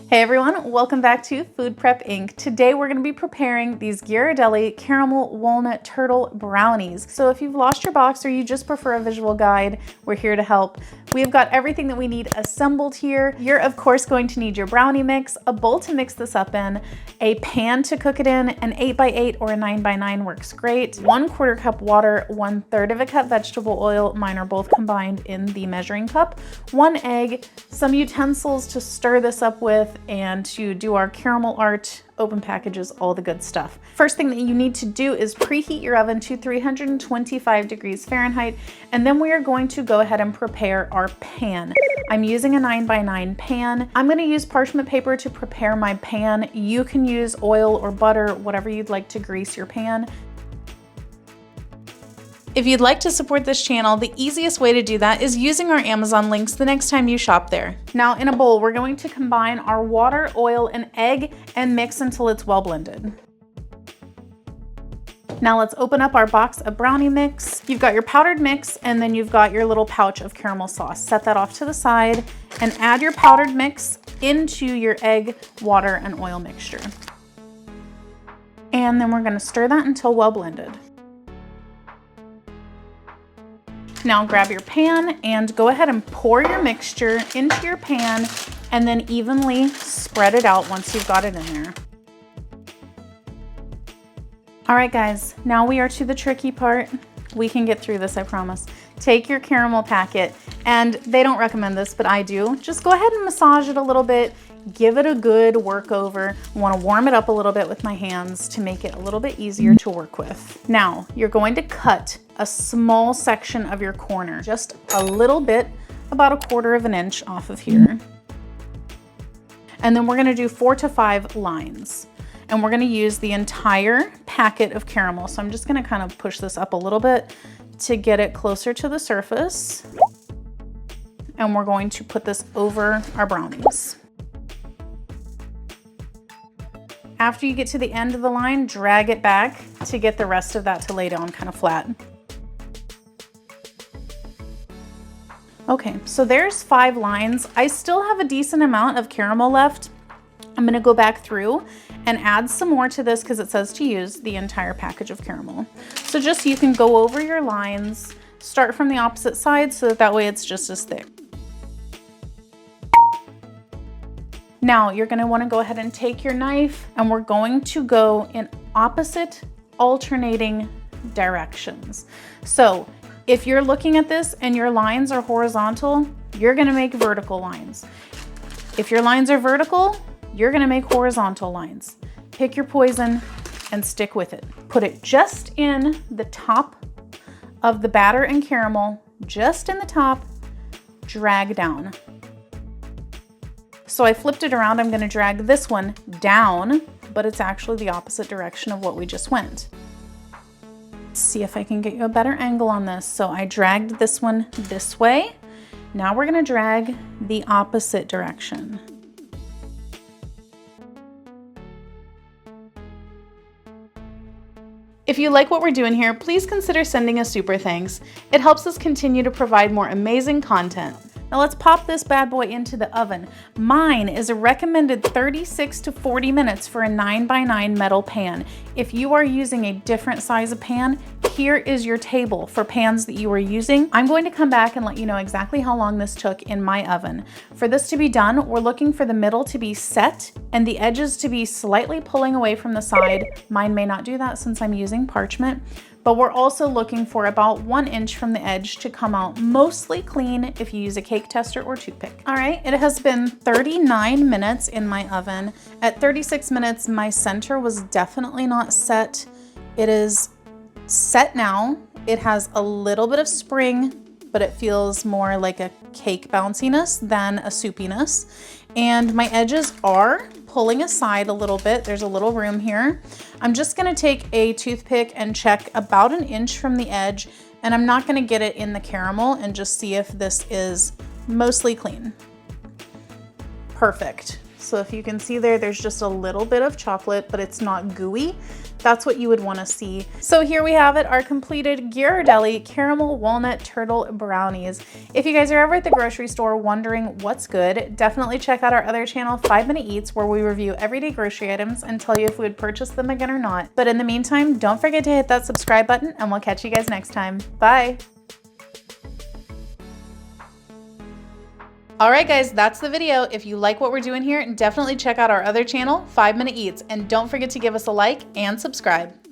Hey everyone, welcome back to Food Prep Inc. Today we're going to be preparing these Ghirardelli caramel walnut turtle brownies. So if you've lost your box or you just prefer a visual guide, we're here to help. We've got everything that we need assembled here. You're of course going to need your brownie mix, a bowl to mix this up in, a pan to cook it in, an 8x8 or a 9x9 works great, 1/4 cup water, 1/3 cup vegetable oil, mine are both combined in the measuring cup, 1 egg, some utensils to stir this up with, and to do our caramel art, open packages, all the good stuff. First thing that you need to do is preheat your oven to 325 degrees Fahrenheit, and then we are going to go ahead and prepare our pan. I'm using a 9x9 pan. I'm going to use parchment paper to prepare my pan. You can use oil or butter, whatever you'd like to grease your pan. If you'd like to support this channel, the easiest way to do that is using our Amazon links the next time you shop there. Now in a bowl, we're going to combine our water, oil, and egg and mix until it's well blended. Now let's open up our box of brownie mix. You've got your powdered mix and then you've got your little pouch of caramel sauce. Set that off to the side and add your powdered mix into your egg, water, and oil mixture. And then we're gonna stir that until well blended. Now grab your pan and go ahead and pour your mixture into your pan and then evenly spread it out once you've got it in there. All right guys, now we are to the tricky part. We can get through this, I promise. Take your caramel packet, and they don't recommend this, but I do. Just go ahead and massage it a little bit. Give it a good work over. I want to warm it up a little bit with my hands to make it a little bit easier to work with. Now, you're going to cut a small section of your corner, just a little bit, about 1/4 inch off of here. And then we're going to do 4 to 5 lines. And we're going to use the entire packet of caramel. So I'm just going to kind of push this up a little bit to get it closer to the surface. And we're going to put this over our brownies. After you get to the end of the line, drag it back to get the rest of that to lay down kind of flat. Okay, so there's 5 lines. I still have a decent amount of caramel left. I'm gonna go back through and add some more to this because it says to use the entire package of caramel. So just so you can go over your lines, start from the opposite side so that way it's just as thick. Now you're gonna wanna go ahead and take your knife and we're going to go in opposite alternating directions. So if you're looking at this and your lines are horizontal, you're gonna make vertical lines. If your lines are vertical, you're gonna make horizontal lines. Pick your poison and stick with it. Put it just in the top of the batter and caramel, just in the top, drag down. So I flipped it around, I'm gonna drag this one down, but it's actually the opposite direction of what we just went. Let's see if I can get you a better angle on this. So I dragged this one this way. Now we're gonna drag the opposite direction. If you like what we're doing here, please consider sending a super thanks. It helps us continue to provide more amazing content. Now let's pop this bad boy into the oven. Mine is a recommended 36 to 40 minutes for a 9x9 metal pan. If you are using a different size of pan, here is your table for pans that you are using. I'm going to come back and let you know exactly how long this took in my oven. For this to be done, we're looking for the middle to be set and the edges to be slightly pulling away from the side. Mine may not do that since I'm using parchment, but we're also looking for about 1 inch from the edge to come out mostly clean if you use a cake tester or toothpick. All right, it has been 39 minutes in my oven. At 36 minutes, my center was definitely not set. It is set now. It has a little bit of spring, but it feels more like a cake bounciness than a soupiness. And my edges are pulling aside a little bit. There's a little room here. I'm just gonna take a toothpick and check about 1 inch from the edge, and I'm not gonna get it in the caramel, and just see if this is mostly clean. Perfect. So if you can see there, there's just a little bit of chocolate, but it's not gooey. That's what you would want to see. So here we have it, our completed Ghirardelli caramel walnut turtle brownies. If you guys are ever at the grocery store wondering what's good, definitely check out our other channel, 5 Minute Eats, where we review everyday grocery items and tell you if we would purchase them again or not. But in the meantime, don't forget to hit that subscribe button, and we'll catch you guys next time. Bye. All right, guys, that's the video. If you like what we're doing here, definitely check out our other channel, 5 Minute Eats, and don't forget to give us a like and subscribe.